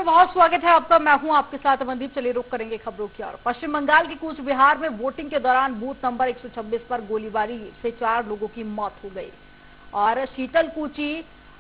में बहुत स्वागत है आपका। मैं हूं आपके साथ अमनदीप। चलिए रुक करेंगे खबरों की ओर। पश्चिम बंगाल के कूच बिहार में वोटिंग के दौरान बूथ नंबर 126 पर गोलीबारी से 4 लोगों की मौत हो गई और शीतलकुची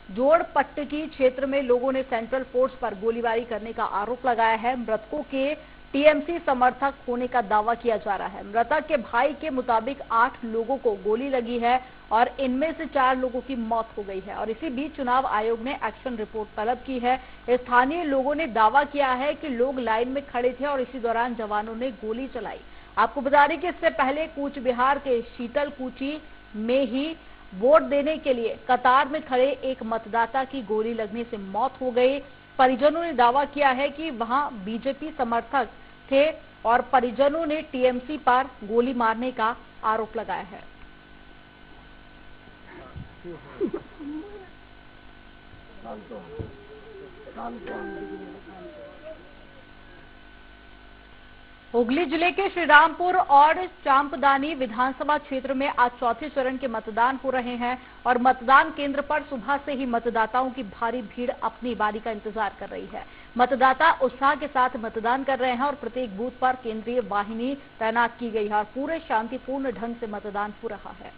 जोड़पट्टी क्षेत्र में लोगों ने सेंट्रल फोर्स पर गोलीबारी करने का आरोप लगाया है। मृतकों के टीएमसी समर्थक होने का दावा किया जा रहा है। मृतक के भाई के मुताबिक 8 लोगों को गोली लगी है और इनमें से 4 लोगों की मौत हो गई है और इसी बीच चुनाव आयोग ने एक्शन रिपोर्ट तलब की है। स्थानीय लोगों ने दावा किया है कि लोग लाइन में खड़े थे और इसी दौरान जवानों ने गोली चलाई। आपको बता दें कि इससे पहले कूच बिहार के शीतलकुची में ही वोट देने के लिए कतार में खड़े एक मतदाता की गोली लगने से मौत हो गई। परिजनों ने दावा किया है कि वहां बीजेपी समर्थक थे और परिजनों ने टीएमसी पर गोली मारने का आरोप लगाया है। हुगली जिले के श्रीरामपुर और चांपदानी विधानसभा क्षेत्र में आज चौथे चरण के मतदान हो रहे हैं और मतदान केंद्र पर सुबह से ही मतदाताओं की भारी भीड़ अपनी बारी का इंतजार कर रही है। मतदाता उत्साह के साथ मतदान कर रहे हैं और प्रत्येक बूथ पर केंद्रीय वाहिनी तैनात की गई है और पूरे शांतिपूर्ण ढंग से मतदान हो रहा है।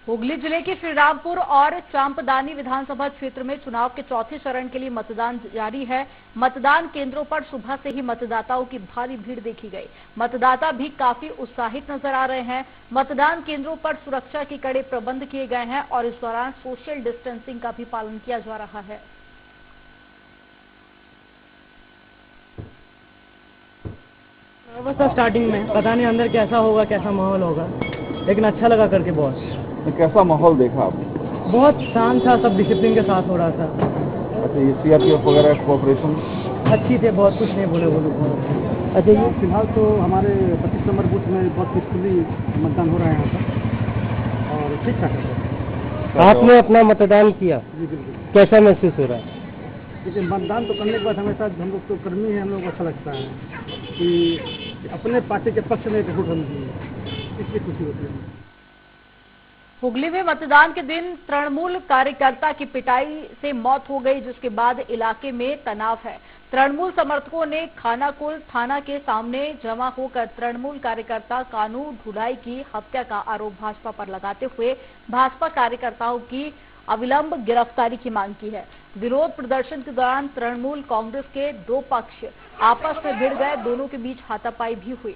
हुगली जिले के श्रीरामपुर और चांपदानी विधानसभा क्षेत्र में चुनाव के चौथे चरण के लिए मतदान जारी है। मतदान केंद्रों पर सुबह से ही मतदाताओं की भारी भीड़ देखी गई। मतदाता भी काफी उत्साहित नजर आ रहे हैं। मतदान केंद्रों पर सुरक्षा के कड़े प्रबंध किए गए हैं और इस दौरान सोशल डिस्टेंसिंग का भी पालन किया जा रहा है। बस स्टार्टिंग में पता नहीं अंदर कैसा होगा, कैसा माहौल होगा, लेकिन अच्छा लगा करके बहुत। कैसा माहौल देखा आप? बहुत शांत था, सब डिसिप्लिन के साथ हो रहा था। अच्छा, ये सीआरपीएफ वगैरह कोऑपरेशन अच्छी थे, बहुत कुछ नहीं बोले वो लोग। अच्छा, ये फिलहाल तो हमारे 25 नंबर बूथ में बहुत पीसफुली मतदान हो रहा है यहाँ पर और ठीक ठाक है। आपने अपना मतदान किया? जी बिल्कुल। कैसा महसूस हो रहा है? देखिए, मतदान तो करने के बाद हमेशा हम लोग तो कर्मी है, हम लोग को अच्छा लगता है कि अपने पार्टी के पक्ष में वोट हम दिए, इसलिए खुशी होती है। हुगली में मतदान के दिन तृणमूल कार्यकर्ता की पिटाई से मौत हो गई, जिसके बाद इलाके में तनाव है। तृणमूल समर्थकों ने खानाकुल थाना के सामने जमा होकर तृणमूल कार्यकर्ता कानू ढुलाई की हत्या का आरोप भाजपा पर लगाते हुए भाजपा कार्यकर्ताओं की अविलंब गिरफ्तारी की मांग की है। विरोध प्रदर्शन के दौरान तृणमूल कांग्रेस के 2 पक्ष आपस में भिड़ गए। दोनों के बीच हाथापाई भी हुई।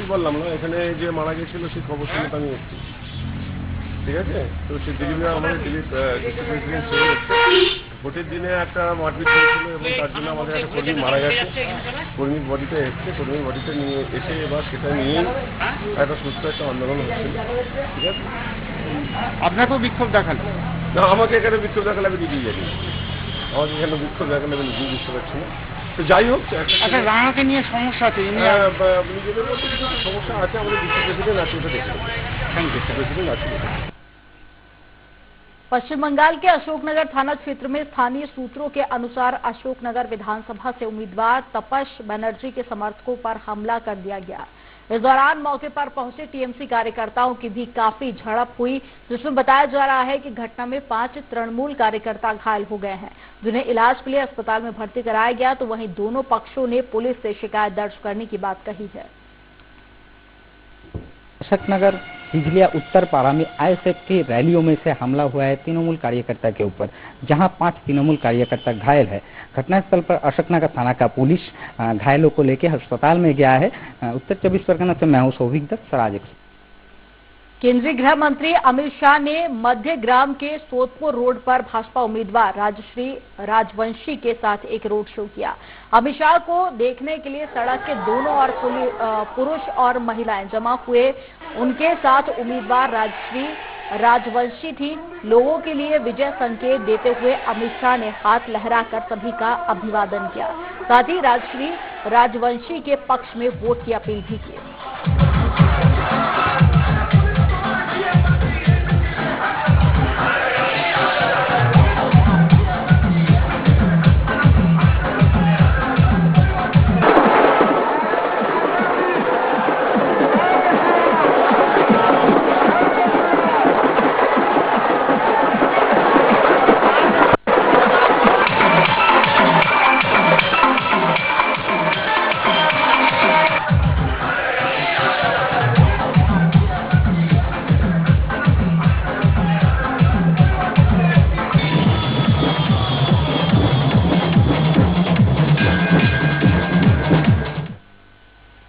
বললাম না, এখানে যে মারা গেছিল সেই খবর শুনে আমি এসেছি, ঠিক আছে। তো সে দিল্লি আমাদের ভোটের দিনে একটা মারপিট হয়েছিল এবং তার জন্য আমাদের একটা কর্মী মারা গেছে। কর্মীর বডিটা এসছে, কর্মীর বডিটা নিয়ে এসে এবার সেটা নিয়েই একটা সুস্থ একটা আন্দোলন হচ্ছিল, ঠিক আছে। আপনাকেও বিক্ষোভ দেখালো? না, আমাকে এখানে বিক্ষোভ দেখালে আমি দিদি জানি, আমাকে এখানে বিক্ষোভ দেখালে আমি নিজেই বুঝতে পারছি না। তো যাই হোক, আচ্ছা, রানাকে নিয়ে সমস্যা আছে? নিজেদের মধ্যে কিছু সমস্যা আছে, আমাদের ডিস্ট্রিক্ট প্রেসিডেন্ট আছে, ওটা দেখে থ্যাংক ইউ। প্রেসিডেন্ট আছে। पश्चिम बंगाल के अशोकनगर थाना क्षेत्र में स्थानीय सूत्रों के अनुसार अशोकनगर विधानसभा से उम्मीदवार तपस बनर्जी के समर्थकों पर हमला कर दिया गया। इस दौरान मौके पर पहुंचे टीएमसी कार्यकर्ताओं की भी काफी झड़प हुई, जिसमें बताया जा रहा है कि घटना में 5 तृणमूल कार्यकर्ता घायल हो गए हैं, जिन्हें इलाज के लिए अस्पताल में भर्ती कराया गया। तो वहीं दोनों पक्षों ने पुलिस से शिकायत दर्ज करने की बात कही है। अशोकनगर हिजलिया उत्तर पारा में आईएसएफ की रैलियों में से हमला हुआ है तृणमूल कार्यकर्ता के ऊपर, जहां 5 तृणमूल कार्यकर्ता घायल है। घटनास्थल पर अशोकनगर थाना का पुलिस घायलों को लेकर अस्पताल में गया है। उत्तर 24 परगना से मैं हूं सौभिक दत्त, स्वराज एक्सप्रेस। केंद्रीय गृह मंत्री अमित शाह ने मध्य ग्राम के सोदपुर रोड पर भाजपा उम्मीदवार राजश्री राजवंशी के साथ एक रोड शो किया। अमित शाह को देखने के लिए सड़क के दोनों ओर पुरुष और महिलाएं जमा हुए। उनके साथ उम्मीदवार राजश्री राजवंशी थी। लोगों के लिए विजय संकेत देते हुए अमित शाह ने हाथ लहराकर सभी का अभिवादन किया। साथ ही राजश्री राजवंशी के पक्ष में वोट की अपील भी की।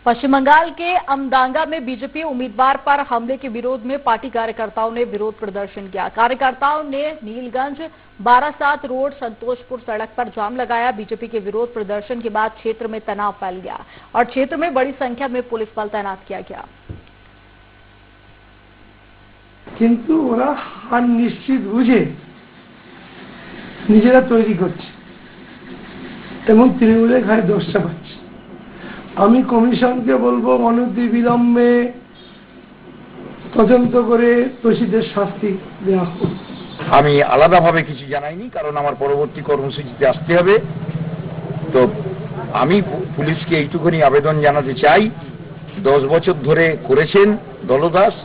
पश्चिम बंगाल के अमदांगा में बीजेपी उम्मीदवार पर हमले के विरोध में पार्टी कार्यकर्ताओं ने विरोध प्रदर्शन किया। कार्यकर्ताओं ने नीलगंज बारासात रोड संतोषपुर सड़क पर जाम लगाया। बीजेपी के विरोध प्रदर्शन के बाद क्षेत्र में तनाव फैल गया और क्षेत्र में बड़ी संख्या में पुलिस बल तैनात किया गया। কিন্তু ওরা হার নিশ্চিত বুঝে নিজেরা তৈরি করছে এবং তৃণমূলের ঘাড়ে দোষটা পাচ্ছে। আমি কমিশনকে বলবো অনতিবিলম্বে তদন্ত করে দোষীদের শাস্তি দেওয়া হোক। আমি আলাদাভাবে কিছু জানাইনি, কারণ আমার পরবর্তী কর্মসূচিতে আসতে হবে। তো আমি পুলিশকে এইটুকুনি আবেদন জানাতে চাই, 10 বছর ধরে করেছেন দলদাস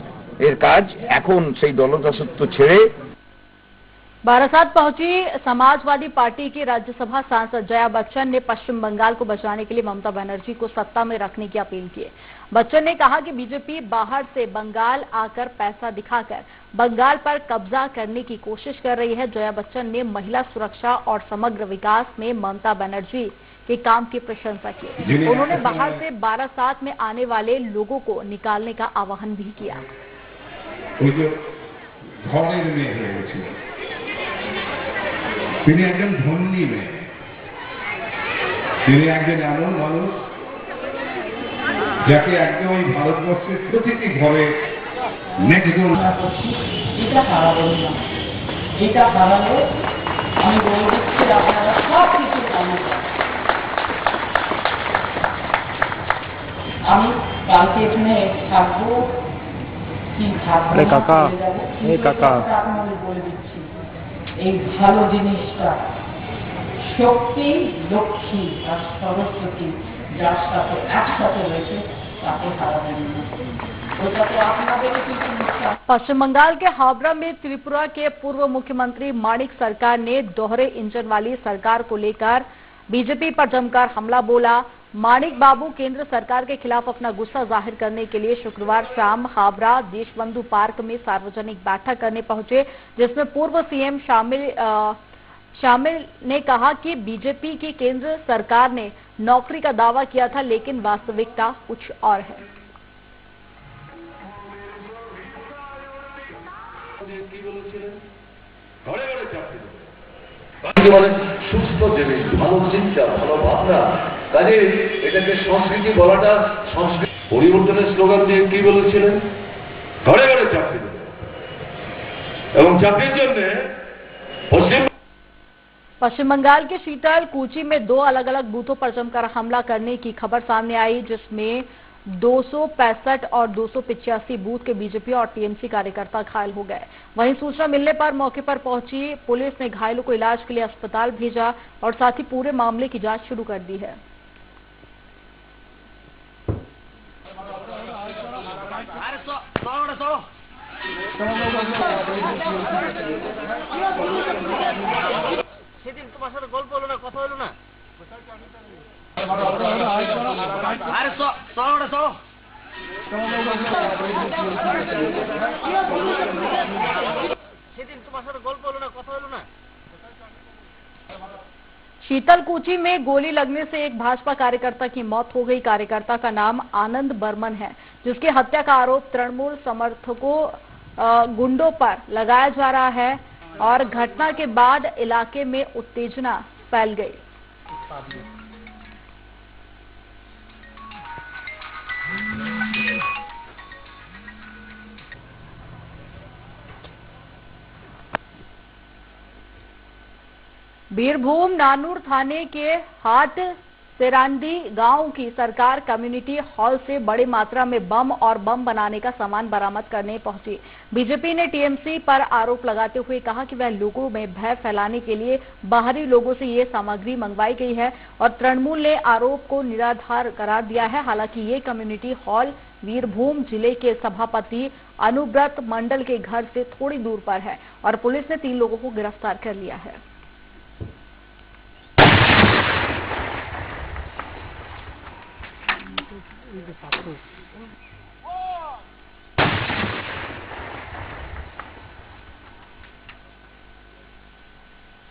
এর কাজ, এখন সেই দলদাসত্ব ছেড়ে। बारासात पहुंची समाजवादी पार्टी की राज्यसभा सांसद जया बच्चन ने पश्चिम बंगाल को बचाने के लिए ममता बनर्जी को सत्ता में रखने की अपील की। बच्चन ने कहा कि बीजेपी बाहर से बंगाल आकर पैसा दिखाकर बंगाल पर कब्जा करने की कोशिश कर रही है। जया बच्चन ने महिला सुरक्षा और समग्र विकास में ममता बनर्जी के काम की प्रशंसा की। उन्होंने बाहर से बारासात में आने वाले लोगों को निकालने का आह्वान भी किया। তিনি একজন ধনী মেয়ে, তিনি একজন এমন মানুষ যাকে একদম ওই ভারতবর্ষের প্রতিটি ঘরে নেকজন। এটা হারাবেন না, এটা হারালে আমি বলে দিচ্ছি আপনারা সব কিছু পাবেন। আমি কালকে এখানে থাকবো কি থাকবো আপনাদের বলে দিচ্ছি। এই ভালো জিনিসটা শক্তি, লক্ষ্মী আর সরস্বতী যার সাথে একসাথে রয়েছে তাকে হারাবেন না। ওটাতে আপনাদেরও কিছু नुकसान। पश्चिम बंगाल के हावड़ा में त्रिपुरा के पूर्व मुख्यमंत्री माणिक सरकार ने दोहरे इंजन वाली सरकार को लेकर बीजेपी पर जमकर हमला बोला। माणिक बाबू केंद्र सरकार के खिलाफ अपना गुस्सा जाहिर करने के लिए शुक्रवार शाम हावड़ा देशबंधु पार्क में सार्वजनिक बैठक करने पहुंचे, जिसमें पूर्व सीएम शामिल ने कहा कि बीजेपी की केंद्र सरकार ने नौकरी का दावा किया था, लेकिन वास्तविकता कुछ और है। সুস্থ জিনিস, ভালো চিন্তা, ভালো ভাবনা, কাজে এটাকে সংস্কৃতি বলাটা সংস্কৃতি পরিবর্তনের স্লোগান দিয়ে কি বলেছিলেন, ঘরে ঘরে চাকরি দেবে এবং চাকরির জন্য पश्चिम बंगाल के शीतल कूची में 2 अलग अलग बूथों पर जमकर हमला करने की खबर सामने आई, जिसमें 265 और 285 बूथ के बीजेपी और टीएमसी कार्यकर्ता घायल हो गए। वहीं सूचना मिलने पर मौके पर पहुंची पुलिस ने घायलों को इलाज के लिए अस्पताल भेजा और साथ ही पूरे मामले की जांच शुरू कर दी है। সেদিন তোমার সাথে গল্প হলো না, কথা হলো না। আরে সেদিন তোমার সাথে গল্প হলো না, কথা হলো না। शीतल कूची में गोली लगने से एक भाजपा कार्यकर्ता की मौत हो गई। कार्यकर्ता का नाम आनंद बर्मन है, जिसकी हत्या का आरोप तृणमूल समर्थकों गुंडों पर लगाया जा रहा है और घटना के बाद इलाके में उत्तेजना फैल गई। बीरभूम नानूर थाने के हाट सेरांडी गांव की सरकार कम्युनिटी हॉल से बड़ी मात्रा में बम और बम बनाने का सामान बरामद करने पहुंची। बीजेपी ने टीएमसी पर आरोप लगाते हुए कहा कि वह लोगों में भय फैलाने के लिए बाहरी लोगों से ये सामग्री मंगवाई गई है और तृणमूल ने आरोप को निराधार करार दिया है। हालांकि ये कम्युनिटी हॉल वीरभूम जिले के सभापति अनुव्रत मंडल के घर से थोड़ी दूर पर है और पुलिस ने 3 लोगों को गिरफ्तार कर लिया है।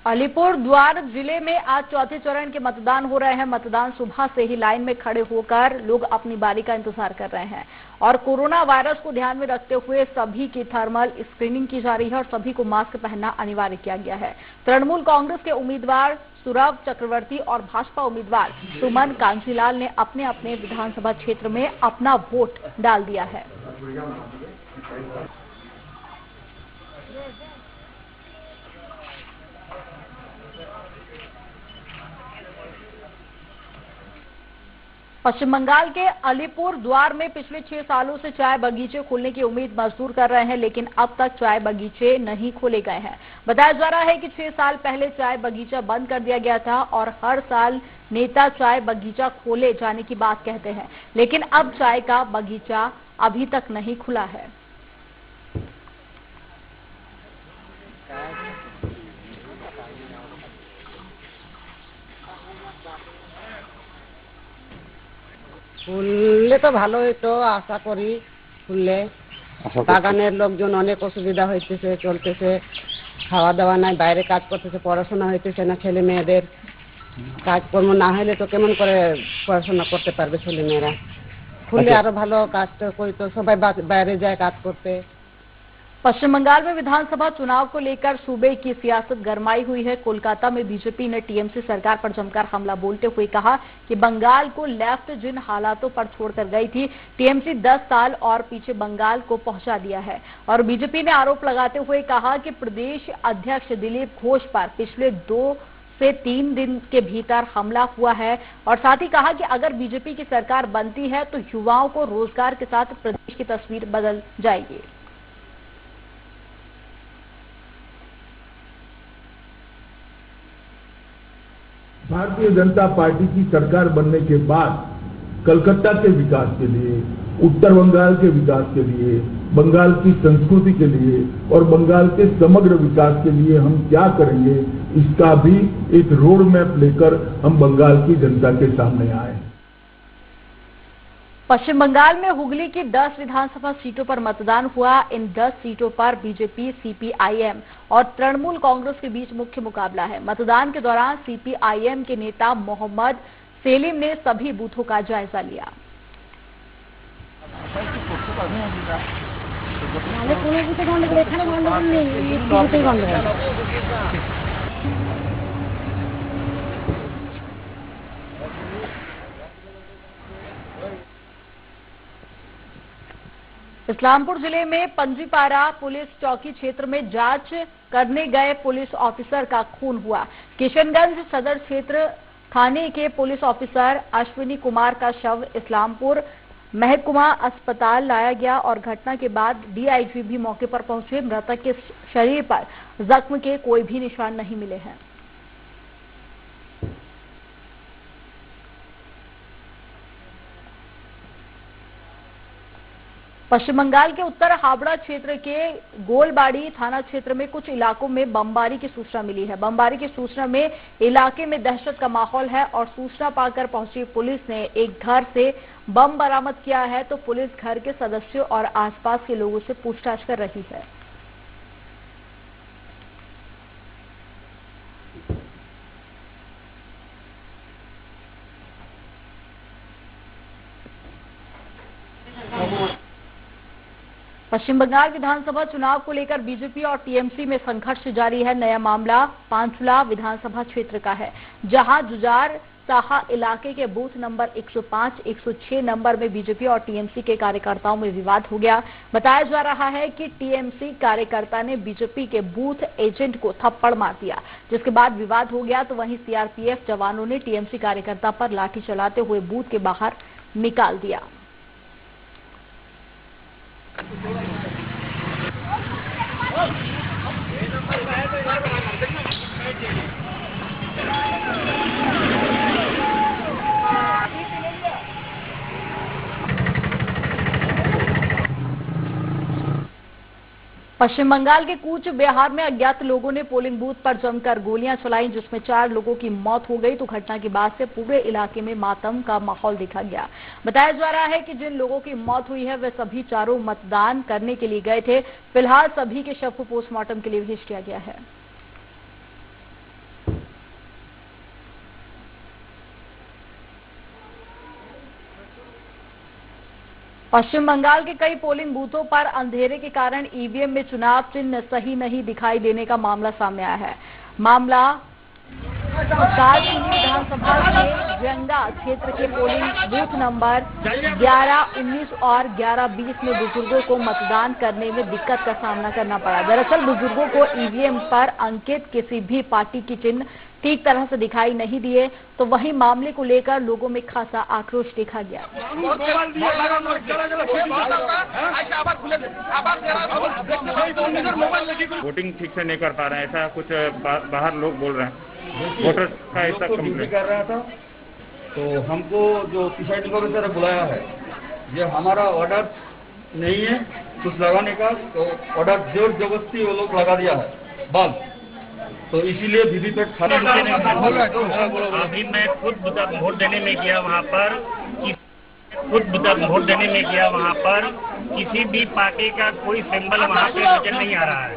अलीपुर द्वार जिले में आज चौथे चरण के मतदान हो रहे हैं। मतदान सुबह से ही लाइन में खड़े होकर लोग अपनी बारी का इंतजार कर रहे हैं और कोरोना वायरस को ध्यान में रखते हुए सभी की थर्मल स्क्रीनिंग की जा रही है और सभी को मास्क पहनना अनिवार्य किया गया है। तृणमूल कांग्रेस के उम्मीदवार सुरभ चक्रवर्ती और भाजपा उम्मीदवार सुमन कांचीलाल ने अपने अपने विधानसभा क्षेत्र में अपना वोट डाल दिया है। पश्चिम बंगाल के अलीपुर द्वार में पिछले 6 सालों से चाय बगीचे खोलने की उम्मीद मजदूर कर रहे हैं, लेकिन अब तक चाय बगीचे नहीं खोले गए हैं। बताया जा रहा है कि 6 साल पहले चाय बगीचा बंद कर दिया गया था और हर साल नेता चाय बगीचा खोले जाने की बात कहते हैं, लेकिन अब चाय का बगीचा अभी तक नहीं खुला है। খুললে তো ভালোই, তো আশা করি খুললে। বাগানের লোকজন অনেক অসুবিধা হইতেছে, চলতেছে, খাওয়া দাওয়া নাই, বাইরে কাজ করতেছে, পড়াশোনা হইতেছে না। ছেলে মেয়েদের কাজকর্ম না হলে তো কেমন করে পড়াশোনা করতে পারবে ছেলে মেয়েরা। খুললে আরো ভালো কাজটা করি, তো সবাই বাইরে যায় কাজ করতে। पश्चिम बंगाल में विधानसभा चुनाव को लेकर सूबे की सियासत गरमाई हुई है। कोलकाता में बीजेपी ने टीएमसी सरकार पर जमकर हमला बोलते हुए कहा कि बंगाल को लेफ्ट जिन हालातों पर छोड़कर गई थी, टीएमसी 10 साल और पीछे बंगाल को पहुंचा दिया है। और बीजेपी ने आरोप लगाते हुए कहा कि प्रदेश अध्यक्ष दिलीप घोष पर पिछले 2 से 3 दिन के भीतर हमला हुआ है और साथ ही कहा कि अगर बीजेपी की सरकार बनती है तो युवाओं को रोजगार के साथ प्रदेश की तस्वीर बदल जाएगी। भारतीय जनता पार्टी की सरकार बनने के बाद कलकत्ता के विकास के लिए, उत्तर बंगाल के विकास के लिए, बंगाल की संस्कृति के लिए और बंगाल के समग्र विकास के लिए हम क्या करेंगे, इसका भी एक रोड मैप लेकर हम बंगाल की जनता के सामने आए। पश्चिम बंगाल में हुगली की 10 विधानसभा सीटों पर मतदान हुआ। इन 10 सीटों पर बीजेपी, सीपीआईएम और तृणमूल कांग्रेस के बीच मुख्य मुकाबला है। मतदान के दौरान सीपीआईएम के नेता मोहम्मद सेलिम ने सभी बूथों का जायजा लिया। इस्लामपुर जिले में पंजीपारा पुलिस चौकी क्षेत्र में जांच करने गए पुलिस ऑफिसर का खून हुआ। किशनगंज सदर क्षेत्र थाने के पुलिस ऑफिसर अश्विनी कुमार का शव इस्लामपुर महकुमा अस्पताल लाया गया और घटना के बाद डीआईजी भी मौके पर पहुंचे। मृतक के शरीर पर जख्म के कोई भी निशान नहीं मिले हैं। पश्चिम बंगाल के उत्तर हावड़ा क्षेत्र के गोलबाड़ी थाना क्षेत्र में कुछ इलाकों में बमबारी की सूचना मिली है। बमबारी की सूचना में इलाके में दहशत का माहौल है और सूचना पाकर पहुंची पुलिस ने एक घर से बम बरामद किया है, तो पुलिस घर के सदस्यों और आसपास के लोगों से पूछताछ कर रही है। पश्चिम बंगाल विधानसभा चुनाव को लेकर बीजेपी और टीएमसी में संघर्ष जारी है। नया मामला पांचला विधानसभा क्षेत्र का है, जहां जुजार साहा इलाके के बूथ नंबर 105, 106 नंबर में बीजेपी और टीएमसी के कार्यकर्ताओं में विवाद हो गया। बताया जा रहा है कि टीएमसी कार्यकर्ता ने बीजेपी के बूथ एजेंट को थप्पड़ मार दिया, जिसके बाद विवाद हो गया। तो वहीं सीआरपीएफ जवानों ने टीएमसी कार्यकर्ता पर लाठी चलाते हुए बूथ के बाहर निकाल दिया। पश्चिम बंगाल के कूच बिहार में अज्ञात लोगों ने पोलिंग बूथ पर जमकर गोलियां चलाई, जिसमें 4 लोगों की मौत हो गई। तो घटना के बाद से पूरे इलाके में मातम का माहौल देखा गया। बताया जा रहा है कि जिन लोगों की मौत हुई है वे सभी चारों मतदान करने के लिए गए थे। फिलहाल सभी के शव को पोस्टमार्टम के लिए भेज दिया गया है। पश्चिम बंगाल के कई पोलिंग बूथों पर अंधेरे के कारण ईवीएम में चुनाव चिन्ह सही नहीं दिखाई देने का मामला सामने आया है। मामला कालचिनी विधानसभा के जंगा क्षेत्र के पोलिंग बूथ नंबर 11, 19 और 11, 20 में बुजुर्गों को मतदान करने में दिक्कत का सामना करना पड़ा। दरअसल बुजुर्गों को ईवीएम पर अंकित किसी भी पार्टी की चिन्ह ठीक तरह से दिखाई नहीं दिए, तो वही मामले को लेकर लोगों में खासा आक्रोश देखा गया। वोटिंग ठीक से नहीं कर पा रहे हैं, ऐसा कुछ बाहर लोग बोल रहे हैं। वोटर का ऐसा कंप्लेंट कर रहा था, तो हमको जो प्रिसाइडिंग ऑफिसर ने बुलाया है, ये हमारा ऑर्डर नहीं है कुछ लगाने का, तो ऑर्डर जोर जबरदस्ती वो लोग लगा दिया है बंद, तो इसीलिए वीवीपैट खाली अभी मैं खुद वोट देने में गया वहाँ पर, किसी भी पार्टी का कोई सिंबल वहाँ पे नजर नहीं आ रहा है।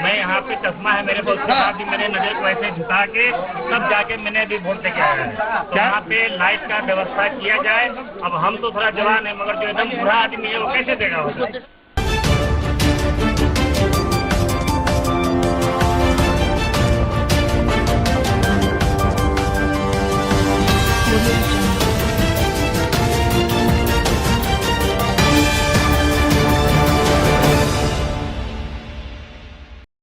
मैं यहाँ पे चश्मा है मेरे, उसके बाद भी मैंने नजर को ऐसे झुका के तब जाके मैंने अभी वोट देके आया है। यहाँ पे लाइट का व्यवस्था किया जाए। अब हम तो थोड़ा जवान है, मगर जो एकदम बूढ़ा आदमी है वो कैसे देगा वो?